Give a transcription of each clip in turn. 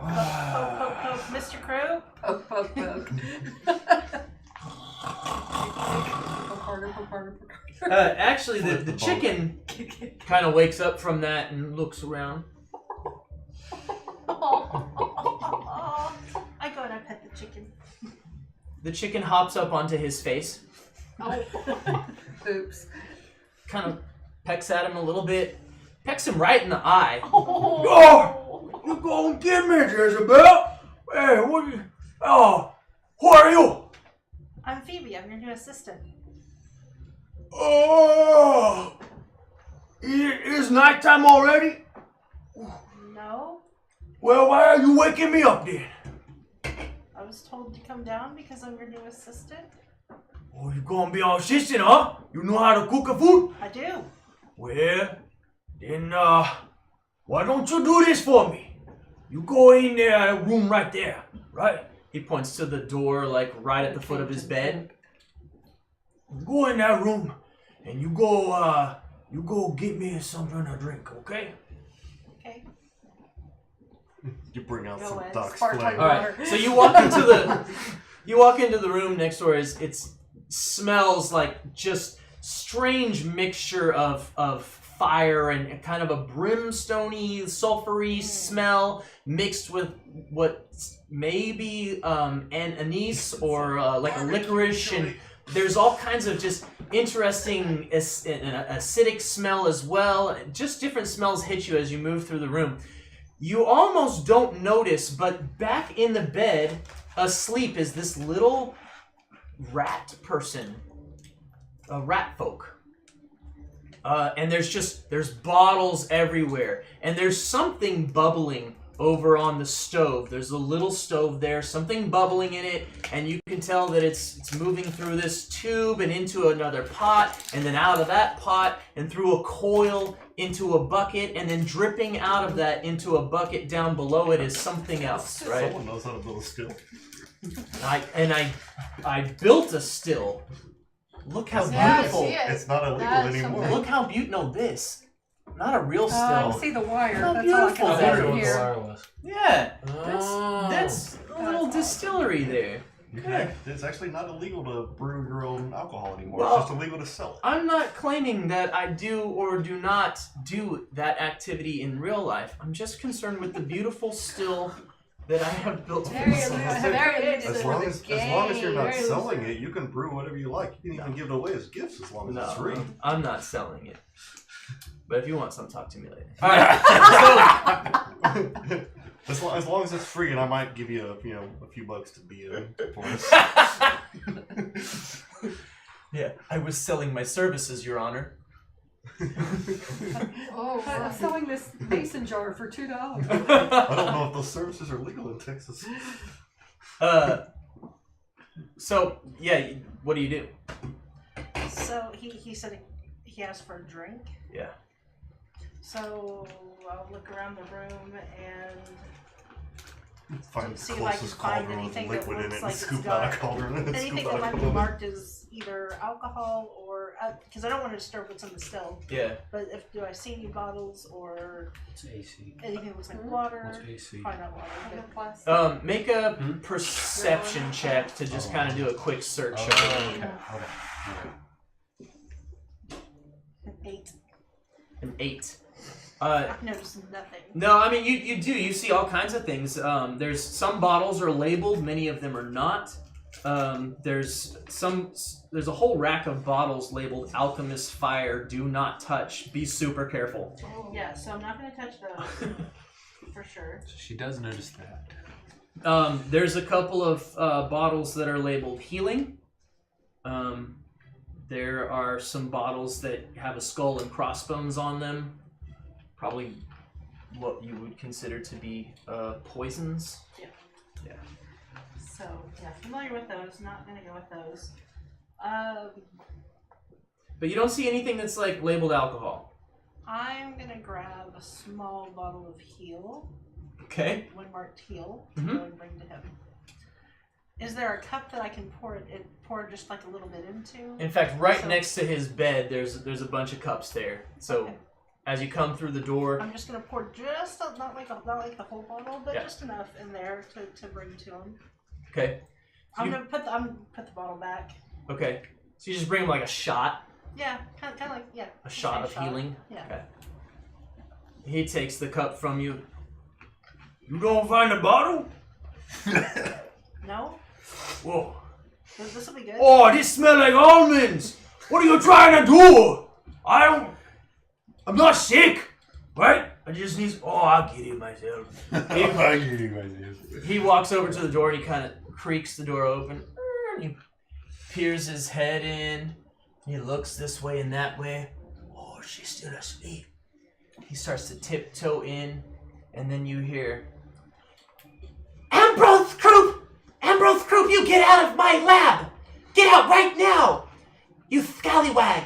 Poke, poke, poke, Mr. Crow. Poke, poke, poke. Poke harder, poke harder, poke harder. Actually, the chicken kind of wakes up from that and looks around. I go and I pet the chicken. The chicken hops up onto his face. Oh. Oops. Kind of pecks at him a little bit. Pecks him right in the eye. Oh, you gonna get me, Jezebel? Hey, what you... Oh, who are you? I'm Fibi. I'm your new assistant. Oh, it is nighttime already? No. Well, why are you waking me up then? I was told to come down because I'm your new assistant. Oh, you gonna be our assistant, huh? You know how to cook a food? I do. Well, then, why don't you do this for me? You go in there, room right there, right? He points to the door, like right at the foot of his bed. You go in that room, and you go get me something to drink, okay? Okay. You bring out Go some in. duck's Sparkling flavor. All right, so you walk into the room next door. It smells like just strange mixture of fire and kind of a brimstone-y, sulfury smell mixed with what maybe anise or like a licorice, and there's all kinds of just interesting acidic smell as well. Just different smells hit you as you move through the room. You almost don't notice, but back in the bed, asleep, is this little rat person, a rat folk. And there's bottles everywhere, and there's something bubbling over on the stove. There's a little stove there, something bubbling in it, and you can tell that it's moving through this tube and into another pot, and then out of that pot and through a coil into a bucket, and then dripping out of that into a bucket down below it is something else, right? Someone knows how to build a still. I built a still. Look how beautiful. It's not illegal That's anymore. something. Look how beautiful. No, this. Not a real still. I see the wire. How That's all I beautiful can that see from is. here. Yeah, that's a little distillery there. It's actually not illegal to brew your own alcohol anymore. Well, it's just illegal to sell it. I'm not claiming that I do or do not do that activity in real life. I'm just concerned with the beautiful still that I have built for myself. As long as you're not selling it, you can brew whatever you like. You can even give it away as gifts as long as it's free. I'm not selling it. But if you want some, talk to me later. All right. As long as it's free, and I might give you a few bucks to be for us. Yeah, I was selling my services, Your Honor. Oh, I'm selling this mason jar for $2. I don't know if those services are legal in Texas. So yeah, what do you do? So he said he asked for a drink. Yeah. So I'll look around the room and Find the see if I can closest find cauldron with anything that liquid in looks it like and it's scoop got out a cauldron and anything scoop that out a might be cauldron. marked as either alcohol or because I don't want to disturb what's in the still. Yeah. But do I see any bottles or It's AC. anything that looks like water? What's AC? Probably not water. Make a perception check to just kind of do a quick search. Okay. An 8. An 8. I've noticed nothing. No, I mean you do. You see all kinds of things. There's some bottles are labeled, many of them are not. There's a whole rack of bottles labeled Alchemist Fire, do not touch, be super careful. Yeah, so I'm not going to touch those for sure. So she does notice that. There's a couple of bottles that are labeled healing. There are some bottles that have a skull and crossbones on them. Probably what you would consider to be poisons. Yeah. Yeah. So, yeah, familiar with those. Not going to go with those. But you don't see anything that's like labeled alcohol. I'm going to grab a small bottle of heal. Okay. One marked heal. Mhm. Go and bring to him. Is there a cup that I can pour just like a little bit into? In fact, right So- next to his bed, there's a bunch of cups there. So Okay. as you come through the door. I'm just gonna pour just not like the whole bottle, but just enough in there to bring to him. Okay. So I'm gonna put the bottle back. Okay. So you just bring him like a shot. Yeah, kind of like A shot of healing. Yeah. Okay. He takes the cup from you. You don't find the bottle? No. Whoa. This will be good. Oh, this smells like almonds. What are you trying to do? I'm not sick, right? I just need. Oh, I'll get it myself. He walks over to the door and he kind of creaks the door open. And he peers his head in. He looks this way and that way. Oh, she's still asleep. He starts to tiptoe in, and then you hear, Ambrose Croup! Ambrose Croup, you get out of my lab! Get out right now! You scallywag!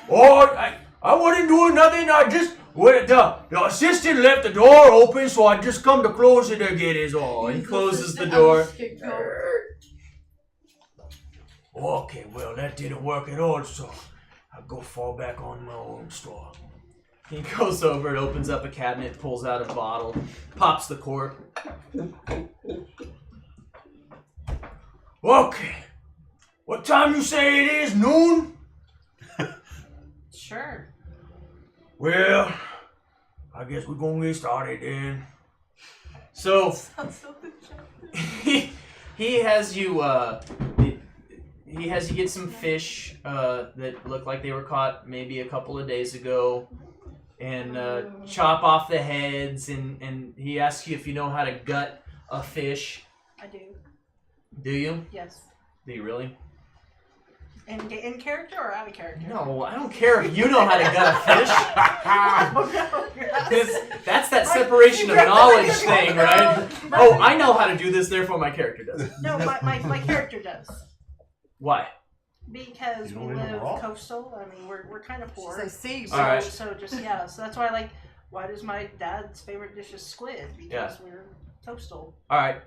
Oh, I wasn't doing nothing. I just the assistant left the door open, so I just come to close it again. Is all. He closes the door. Okay, well that didn't work at all, so I'll go fall back on my own store. He goes over and opens up a cabinet, pulls out a bottle, pops the cork. Okay. What time you say it is? Noon? Sure. Well, I guess we're gonna get started then. So he has you get some fish that look like they were caught maybe a couple of days ago, and chop off the heads, and he asks you if you know how to gut a fish. I do. Do you? Yes. Do you really? In character or out of character? No, I don't care if you know how to gut a fish. That's that separation of knowledge thing, right? Oh, I know how to do this, therefore my character does. No, my character does. Why? Because You we don't even live raw? coastal. I mean, we're kind of poor. See, So, Alright. so just so that's why why does my dad's favorite dish is squid? Because we're coastal. All right.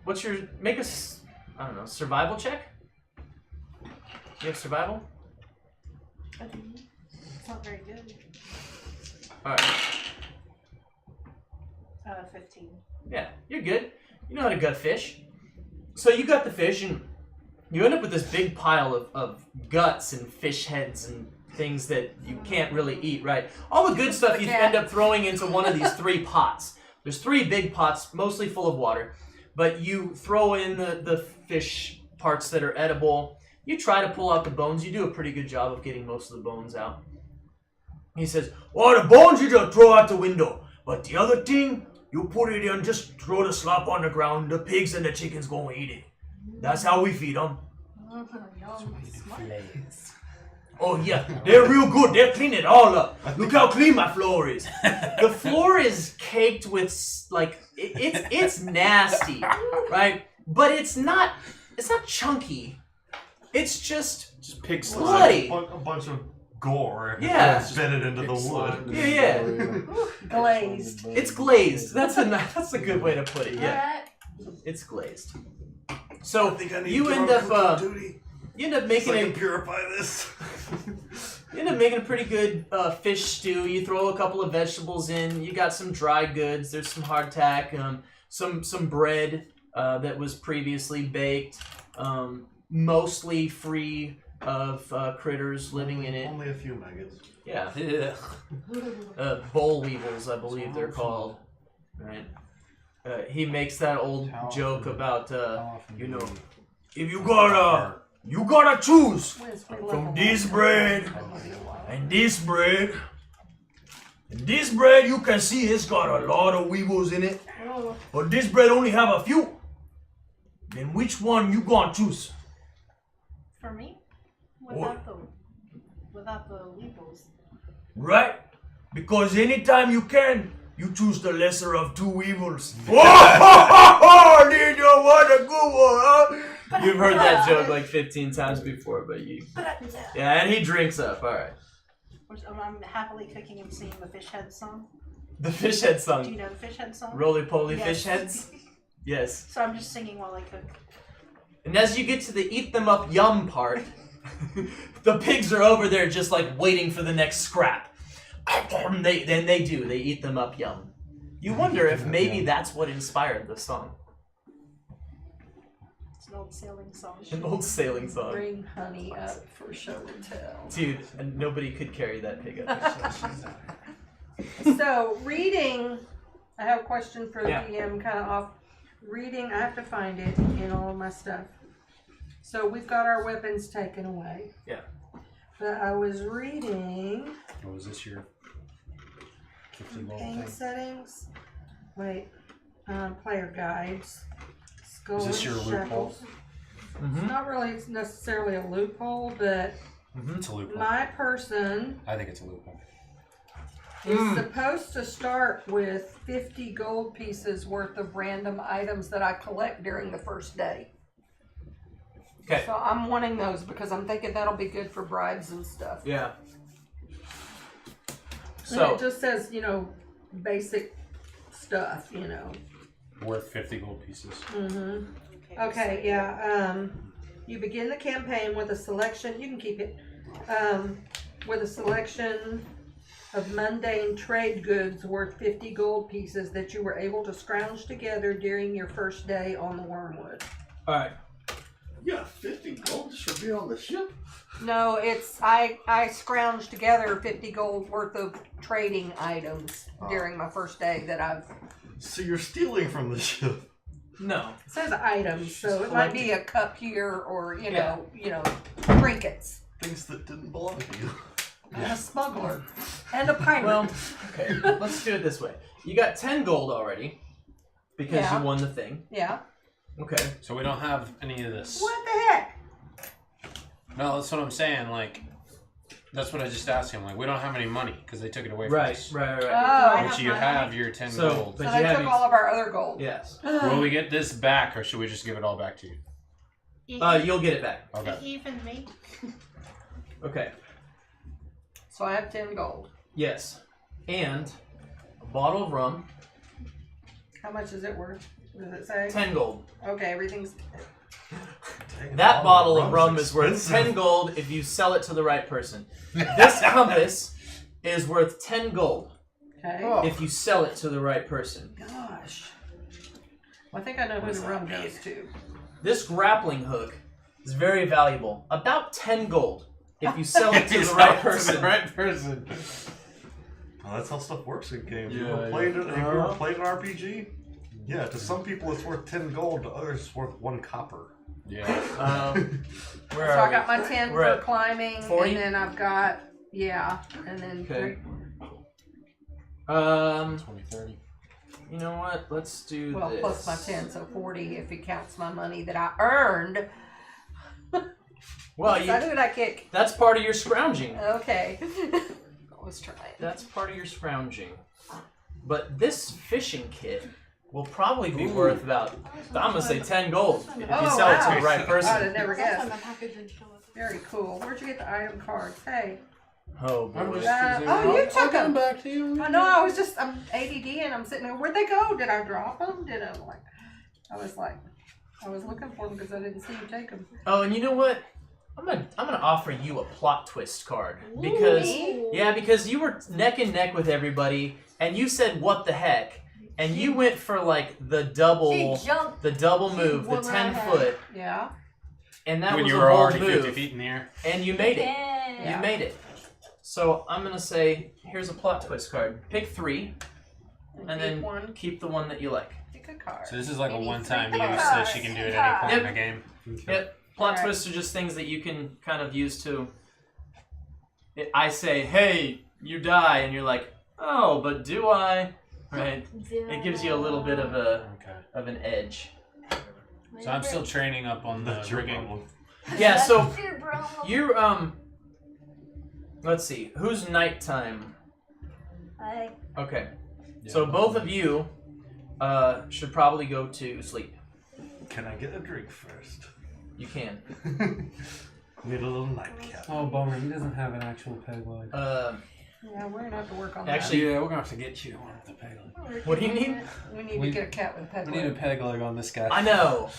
What's your make us? I don't know. Survival check. You have survival. It's not very good. All right. 15. Yeah, you're good. You know how to gut fish. So you gut the fish, and you end up with this big pile of guts and fish heads and things that you can't really eat, right? All the good stuff you end up throwing into one of these 3 pots. There's 3 big pots, mostly full of water, but you throw in the fish parts that are edible. You try to pull out the bones. You do a pretty good job of getting most of the bones out. He says, well, the bones you just throw out the window, but the other thing, you put it in, just throw the slop on the ground. The pigs and the chickens gonna eat it. That's how we feed them. Oh yeah, they're real good. They'll clean it all up. Look how clean my floor is. the floor is caked with it's nasty, right? But it's not chunky. It's just pig bloody. A bunch of gore. Yeah. Spin it into the wood. Yeah. glazed. It's glazed. That's a good way to put it. Yeah. Alright. It's glazed. So I think I need you to end go up on duty. you end up So making I a can purify this. You end up making a pretty good fish stew. You throw a couple of vegetables in. You got some dry goods. There's some hardtack, some bread that was previously baked, mostly free of critters living in it. Only a few maggots. Yeah, boll weevils, I believe they're called. Right. He makes that old joke about If you gotta choose from this bread and this bread. And this bread, you can see it's got a lot of weevils in it. But this bread only have a few. Then which one you gonna choose? For me? What? Without the weevils. Right? Because anytime you can, you choose the lesser of 2 evils. Oh, did you want a good one, huh? You've heard that joke like 15 times before, but you... Yeah, and he drinks up, alright. I'm happily cooking and singing the fish head song. The fish head Do song. you know the fish head song? Roly-poly Yes. fish heads? Yes. So I'm just singing while I cook. And as you get to the eat them up yum part, The pigs are over there just like waiting for the next scrap. They do. They eat them up yum. You wonder if maybe that's what inspired the song. It's an old sailing song. An old sailing song. Bring honey up for show and tell. Dude, and nobody could carry that pig up. So, reading, I have a question for the Yeah. DM, kind of off. Reading, I have to find it in all of my stuff. So, we've got our weapons taken away. Yeah. But I was reading What was this your 50 gold campaign thing? settings. Wait, player guides. Skull Is this and your Shackles. It's not really necessarily a loophole, but It's a loophole. my person I think it's a loophole. is supposed to start with 50 gold pieces worth of random items that I collect during the first day. Okay. So I'm wanting those because I'm thinking that'll be good for bribes and stuff. Yeah. And So it just says, basic stuff, Worth 50 gold pieces. Mm-hmm. Okay, yeah. You begin the campaign with a selection. You can keep it. With a selection of mundane trade goods worth 50 gold pieces that you were able to scrounge together during your first day on the Wormwood. all right. Yeah, 50 gold just for being on the ship? No, it's I scrounged together 50 gold worth of trading items during my first day that I've. So you're stealing from the ship. No. It says items, so it might be a cup here or trinkets. Things that didn't belong to you. And a smuggler and a pirate. Well, okay. Let's do it this way. You got 10 gold already because Yeah. you won the thing. Yeah. Okay. So we don't have any of this. What the heck? No, that's what I'm saying. Like, that's what I just asked him. Like, we don't have any money because they took it away from us. Right. Oh, But you have your 10 So, gold. but so you they have took all of our other gold. Yes. Will we get this back or should we just give it all back to you? You'll get it back. Okay. Even me. Okay. So I have 10 gold. Yes. And a bottle of rum, How much is it worth? Does it say? 10 gold. Okay, everything's. That bottle of rum rum's is worth expensive. 10 gold if you sell it to the right person. This compass is worth 10 gold Okay. if you sell it to the right person. Gosh. Well, I think I know who the rum goes to. This grappling hook is very valuable. About 10 gold if you sell it to the right person. person. Well, that's how stuff works in games. Yeah, You ever played it? Have you ever played an RPG? Yeah, to some people it's worth 10 gold, to others it's worth 1 copper. Yeah. Where So are I got we? my 10 We're for at climbing, 40? and then I've got, and then Okay. 20, 30. You know what? Let's do well, this. plus my 10, so 40 if it counts my money that I earned. Well, So who did I kick? that's part of your scrounging. Okay. I was trying. That's part of your scrounging. But this fishing kit will probably be worth about, I'm going to say 10 gold if you Oh, sell it wow. to the right I'd person. have never Last time guessed. my package didn't show up. Very cool. Where'd you get the item cards? Hey. Oh, boy. Oh, you took them. back to you. I know. I'm ADD and I'm sitting there. Where'd they go? Did I drop them? I was looking for them because I didn't see you take them. Oh, and you know what? I'm gonna offer you a plot twist card because because you were neck and neck with everybody and you said what the heck and you went for like the double She jumped. move, the went 10 right foot, Yeah. and that When was you a were bold already move, 50 feet in the air. and you made it. Yeah. You made it. So I'm gonna say, here's a plot twist card. Pick 3, and then one. keep the one that you like. Pick a card. So this is like a Maybe one-time three use so she can do it at any point in the game. Yep. Plot Alright. twists are just things that you can kind of use to. I say, hey, you die, and you're like, oh, but do I? Right. It gives you a little bit of an edge. So I'm still training up on the That's your rigging. problem. Yeah. So you let's see, who's nighttime? Okay. So both of you should probably go to sleep. Can I get a drink first? You can. Need a little nightcap. Oh, bummer. He doesn't have an actual peg leg. Yeah, we're gonna have to work on Actually, Yeah, we're gonna have to get you one with the peg leg. what do you need? that. We need to get a cat with a peg We need a leg. peg leg on this guy. I know.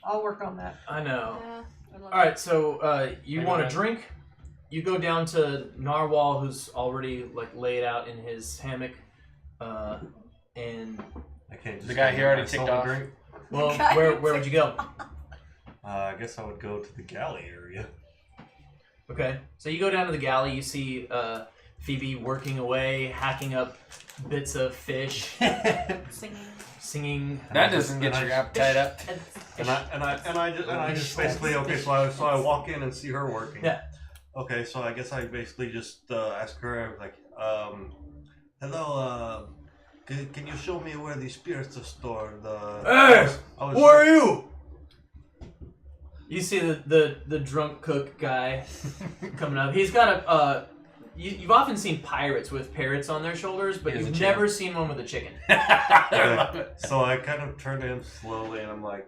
I'll work on that. I know. Yeah. Alright, so you want a drink? You go down to Narwhal, who's already like laid out in his hammock, and I can't just The guy go here already get myself ticked a off. drink. well, where would you go? I guess I would go to the galley area. Okay, so you go down to the galley. You see Phoebe working away, hacking up bits of fish, singing. That doesn't get your appetite up. And I just basically so I walk in and see her working. Yeah. Okay, so I guess I basically just ask her like, hello, can you show me where the spirits are stored? Hey, who are you? You see the drunk cook guy coming up. He's got a. You've often seen pirates with parrots on their shoulders, but you've never seen one with a chicken. Okay. So I kind of turn to him slowly and I'm like,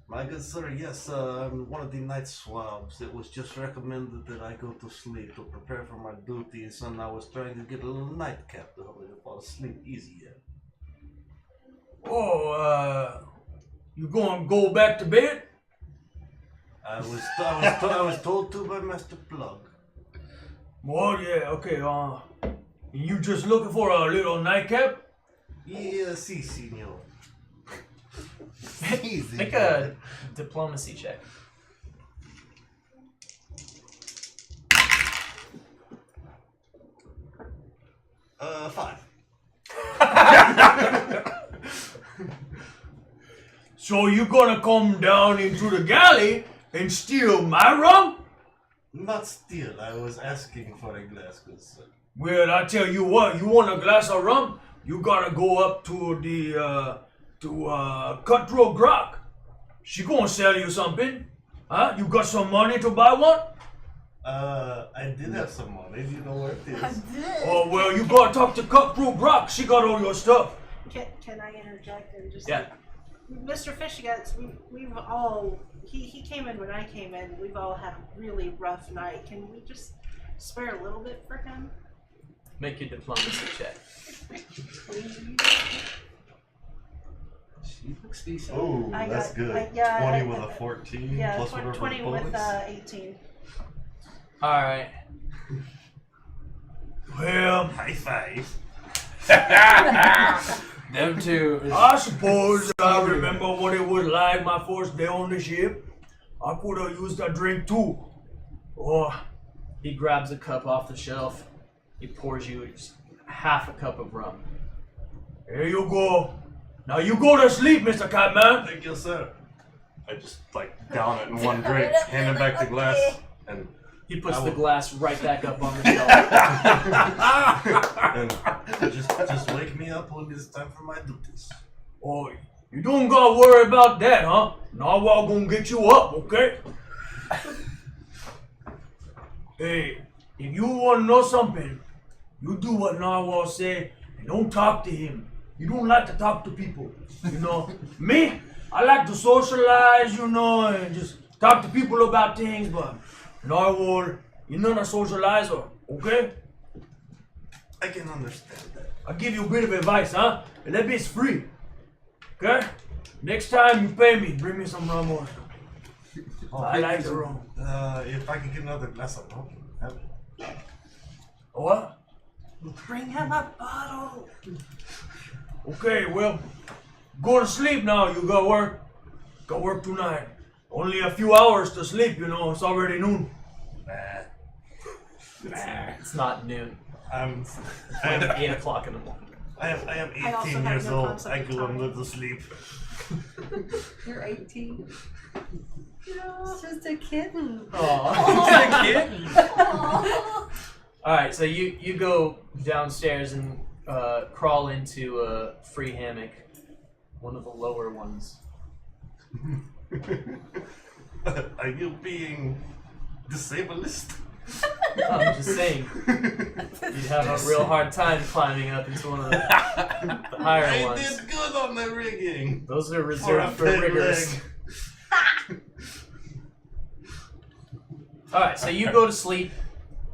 my good sir, yes, I'm one of the night swabs. It was just recommended that I go to sleep to prepare for my duties, and I was trying to get a little nightcap to help me fall asleep easier. Oh, you gonna go back to bed? I was told to by Master Plug. Well, yeah, okay, you just looking for a little nightcap? Yes, si, senor. Make a diplomacy check. Five. So you gonna come down into the galley and steal my rum? Not steal, I was asking for a glass, good sir. Well, I tell you what, you want a glass of rum? You gotta go up to the, Cutthroat Grok. She gonna sell you something. Huh? You got some money to buy one? I did have some money. Do you know where it is? Oh, well, you gotta talk to Cutthroat Grok. She got all your stuff. Can I interject and just Yeah. Mr. Fishguts, we've all he came in when I came in. We've all had a really rough night. Can we just spare a little bit for him? Make your diplomacy check. She looks decent. Oh, I that's got- good. I- yeah, 20 I- with a 14 Yeah, plus whatever 20 with bonus. 18. Alright. Well, High five. Them two. I suppose I remember what it was like my first day on the ship. I could have used a drink too. Oh, He grabs a cup off the shelf. He pours you just half a cup of rum. here you go. Now you go to sleep, Mr. Catman. Thank you, sir. I just like down it in one drink, hand him back the glass, and He puts I the will- glass right back up on the shelf. and just wake me up when it's time for my duties. Oh, you don't gotta worry about that, huh? Narwhal gonna get you up, okay? Hey, if you wanna know something, you do what Narwhal say and don't talk to him. You don't like to talk to people, you know. Me, I like to socialize, you know, and just talk to people about things, but Narwhal, you're not a socializer, okay? I can understand that. I'll give you a bit of advice, huh? And that bit's free. Okay? Next time you pay me, bring me some rum or something. I like the rum. If I could get another glass of rum, have it. What? Bring him a bottle. Okay, well, go to sleep now. You got work. Got work tonight. Only a few hours to sleep, you know. It's already noon. It's not noon. I'm It's like 8 o'clock in the morning. I am I also 18 have years no old. concept I of go and time. live to sleep. You're 18. It's just a kitten. Alright, so you go downstairs and crawl into a free hammock. One of the lower ones. Are you being disabled? I'm just saying. You'd have a real hard time climbing up into one of the higher I ones. did good on the rigging. Those are For a reserved for peg riggers. leg. Alright, so you go to sleep.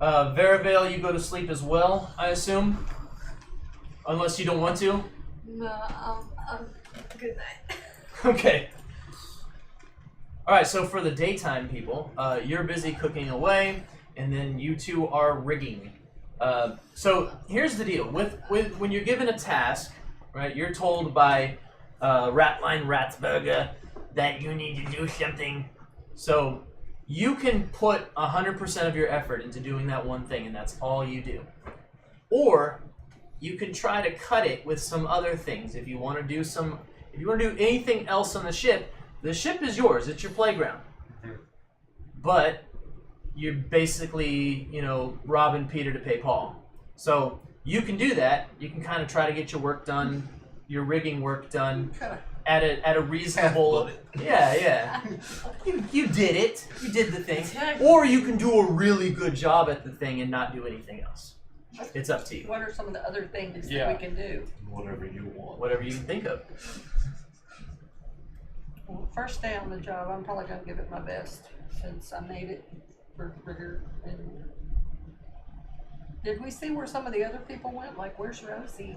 Veravale, you go to sleep as well, I assume? Unless you don't want to? No, good night. Okay. All right, so for the daytime people, you're busy cooking away, and then you two are rigging. So here's the deal: with when you're given a task, right? You're told by Ratline Ratsburger that you need to do something. So you can put 100% of your effort into doing that one thing, and that's all you do. Or you can try to cut it with some other things. If you want to do anything else on the ship is yours. It's your playground. But you're basically, robbing Peter to pay Paul. So you can do that. You can kind of try to get your work done, your rigging work done at a reasonable. Yeah. You did it. You did the thing. Or you can do a really good job at the thing and not do anything else. It's up to you. What are some of the other things that we can do? Whatever you want. Whatever you can think of. Well, first day on the job, I'm probably going to give it my best since I made it for rigor. And did we see where some of the other people went? Like, where's Rosie?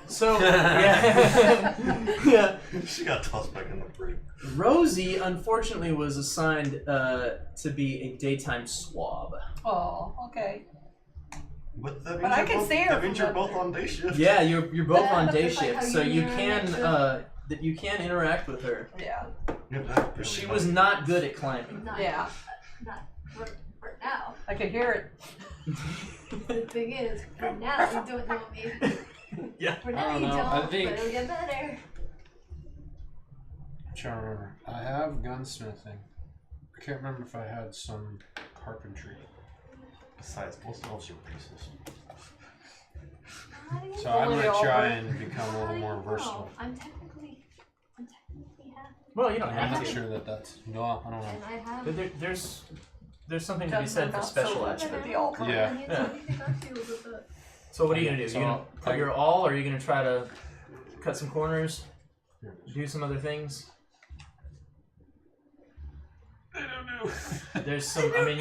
So, yeah. Yeah. She got tossed back in the brig. Rosie, unfortunately, was assigned to be a daytime swab. Oh, okay. But that means But I can see her That means from you're up both there. on day shift. Yeah, you're both on day That's like shift, how so you you interact can interact with her. Yeah. Yeah, that's really She funny. was not good at climbing. Not, Yeah. Not for now. I could hear it. The thing is, for now you don't know me. Yeah. For now I you don't know. don't, I think- but it'll get better. I'm trying to remember. I have gunsmithing. I can't remember if I had some carpentry. Besides, most elves are racist. How do you So I Only might all try right. and become a how do little you more know? versatile. I'm technically happy. Well, you don't I'm have not to. sure that's. No, I don't know. And I have. But there's something to be said for special attributes. The all Yeah. So what are you gonna do? So You gonna put your all, or are you gonna try to cut some corners, do some other things? I don't know. There's some. I mean,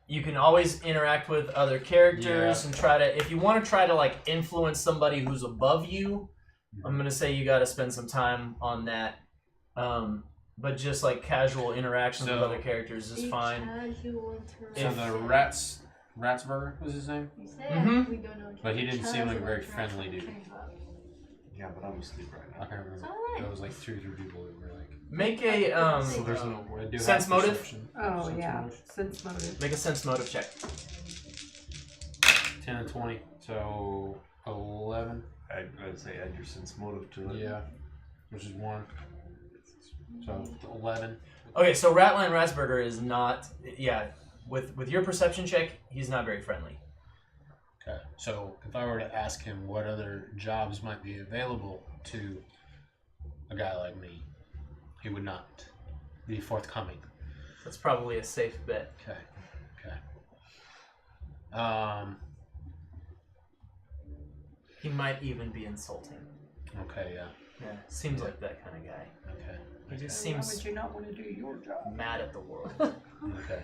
you can always interact with other characters and try to. If you want to try to like influence somebody who's above you, I'm gonna say you got to spend some time on that. But just like casual interactions with So- other characters is fine. So the Ratsburger was his name? Mhm. We don't know. But he didn't seem like a very friendly dude. Yeah, but I'm asleep right I now. can't remember. Alright. There was like 2 or 3 people that were like. Make a So there's no. I do sense have motive? perception. Oh, Sense yeah. motive. Sense motive. make a sense motive check. 10 and 20. So 11. I'd say add your sense motive to it. Yeah. Which is 1. So 11. Okay, so Ratline Ratsburger is not. Yeah, with your perception check, he's not very friendly. Okay. So if I were to ask him what other jobs might be available to a guy like me, he would not be forthcoming. That's probably a safe bet. Okay. He might even be insulting. Okay, yeah. Yeah, seems like that kind of guy. Okay. He just Why seems would you not want to do your job? mad at the world. Okay.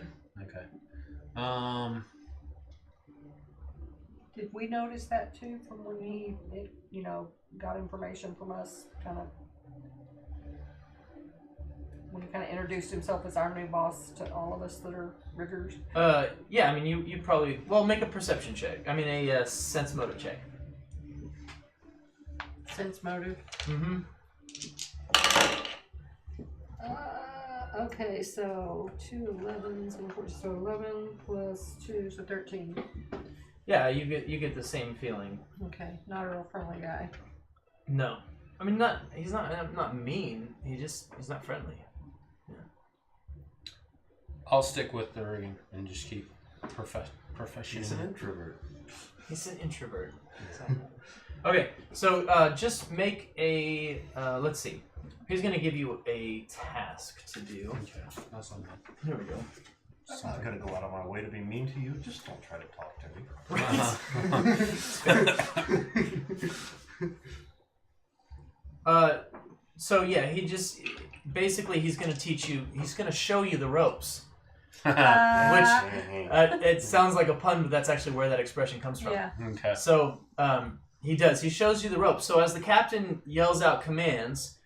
Did we notice that too from when he, got information from us, when he kind of introduced himself as our new boss to all of us that are riggers? Yeah, I mean, you probably make a perception check. I mean, a sense motive check. Sense motive. Mm-hmm. Okay, so 2 11s, and 4, so 11 plus 2, so 13. Yeah, you get the same feeling. Okay, not a real friendly guy. No, I mean he's not mean. He's not friendly. I'll stick with the rigging and just keep professional. She's an introvert. He's an introvert. Okay, so just make a let's see. He's gonna give you a task to do. Okay, that's not bad. Here we go. I'm not gonna go out of my way to be mean to you. Just don't try to talk to me. So yeah, he just basically he's gonna teach you. He's gonna show you the ropes. Which it sounds like a pun, but that's actually where that expression comes from. Yeah. Okay. So he does. He shows you the ropes. So as the captain yells out commands,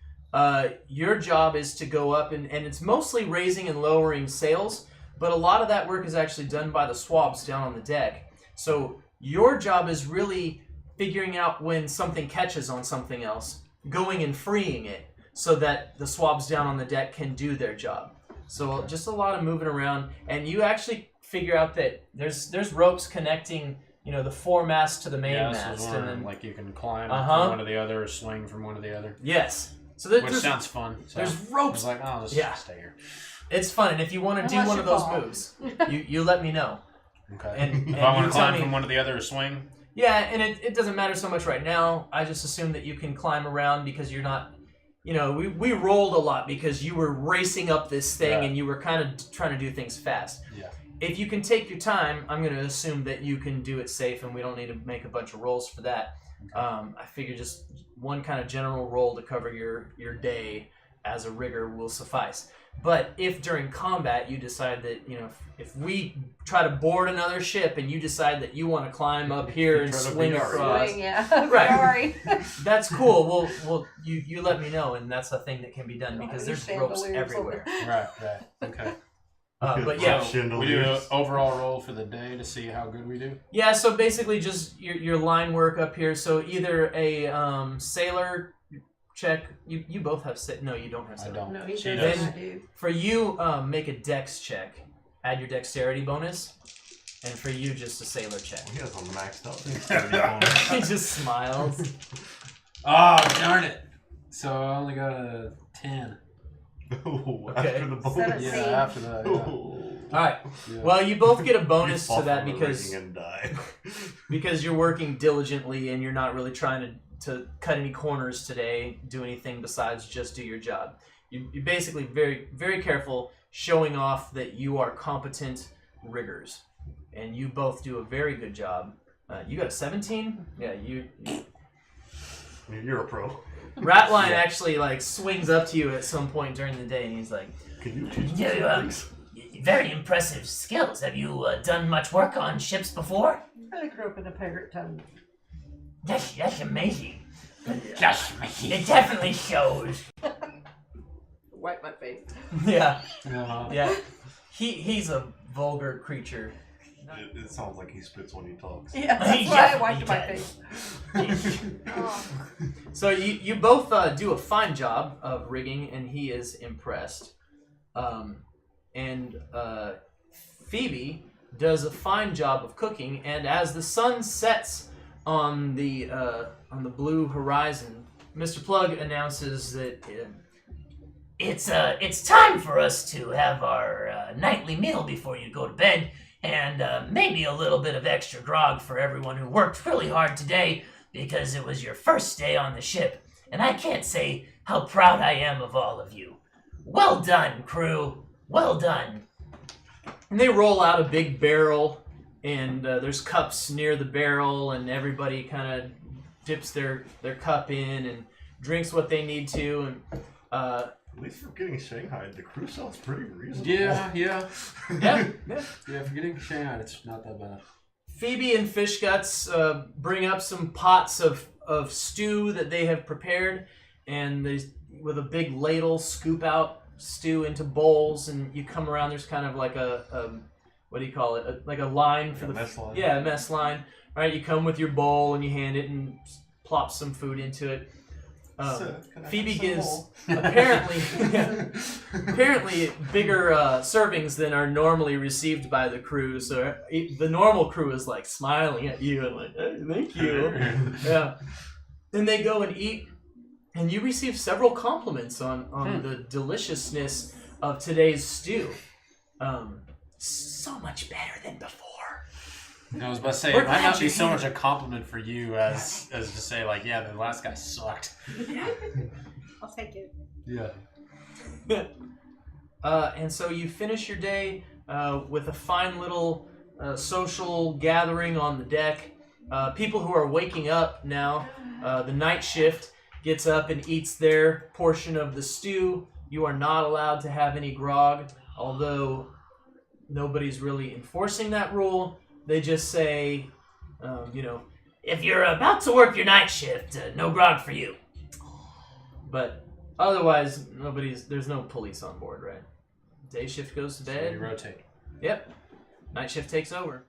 your job is to go up, and it's mostly raising and lowering sails, but a lot of that work is actually done by the swabs down on the deck. So your job is really figuring out when something catches on something else, going and freeing it, so that the swabs down on the deck can do their job. So just a lot of moving around, and you actually figure out that there's ropes connecting, the foremast to the mainmast, and then like you can climb from one to the other, or swing from one to the other. Yes. So Which sounds fun. So there's ropes. I was like, I'll just stay here. It's fun, and if you want to do one of those moves, you let me know. Okay. And if I want you to tell climb me- from one to the other or swing, Yeah, and it doesn't matter so much right now. I just assume that you can climb around because you're not, we rolled a lot because you were racing up this thing and you were kind of trying to do things fast. Yeah. If you can take your time, I'm going to assume that you can do it safe and we don't need to make a bunch of rolls for that. I figure just one kind of general roll to cover your day as a rigger will suffice. But if during combat you decide that, if we try to board another ship and you decide that you want to climb up here and swing across, Right. that's cool. Well, you let me know, and that's a thing that can be done because there's ropes chandeliers everywhere. right. Okay. But yeah, We do an overall roll for the day to see how good we do. yeah. So basically, just your line work up here. So either a sailor check. You both have no, you don't have I sailor. don't. No, he She does. does. I do. For you, make a dex check. Add your dexterity bonus. And for you, just a sailor check. He has a maxed out. He just smiles. Oh, darn it. So I only got a 10. Okay. After the bonus. 17. Yeah, after that. Yeah. Alright. Yeah. Well, you both get a You bonus fall to that from the because rigging and die. because you're working diligently and you're not really trying to cut any corners today, do anything besides just do your job. You're basically very, very careful showing off that you are competent riggers. And you both do a very good job. You got a 17? Yeah, You're a pro. Ratline actually swings up to you at some point during the day and he's like, Can you teach me Yeah, some things? very impressive skills. Have you done much work on ships before? I grew up in a pirate town. That's amazing. It definitely shows. Wipe my face. yeah, Uh-huh. yeah. He's a vulgar creature. It sounds like he spits when he talks. Yeah, that's He why I definitely wiped my does. face. Oh. So you both do a fine job of rigging, and he is impressed. And Phoebe does a fine job of cooking, and as the sun sets on the blue horizon, Mr. Plug announces that It's time for us to have our nightly meal before you go to bed, and maybe a little bit of extra grog for everyone who worked really hard today because it was your first day on the ship. And I can't say how proud I am of all of you. Well done, crew. Well done. and they roll out a big barrel, and there's cups near the barrel, and everybody kind of dips their cup in and drinks what they need to, and At least for getting Shanghai, the crew sounds pretty reasonable. Yeah. yeah. Yeah, for getting Shanghai, it's not that bad. Phoebe and Fishguts bring up some pots of stew that they have prepared, and they, with a big ladle, scoop out stew into bowls, and you come around. There's kind of like a what do you call it? Like a line for the mess line. Yeah, a mess line. All right, you come with your bowl and you hand it and plop some food into it. Phoebe gives apparently bigger servings than are normally received by the crew. So the normal crew is like smiling at you and like, hey, thank you. Yeah. Then they go and eat, and you receive several compliments on the deliciousness of today's stew. So much better than before. I was about to say, We're it might glad not be you're so here. much a compliment for you as to say, like, yeah, the last guy sucked. I'll take it. Yeah. And so you finish your day with a fine little social gathering on the deck. People who are waking up now, the night shift gets up and eats their portion of the stew. You are not allowed to have any grog, although nobody's really enforcing that rule. They just say, If you're about to work your night shift, no grog for you. but Otherwise, there's no police on board, right? Day shift goes to So bed. we rotate. Yep. Night shift takes over.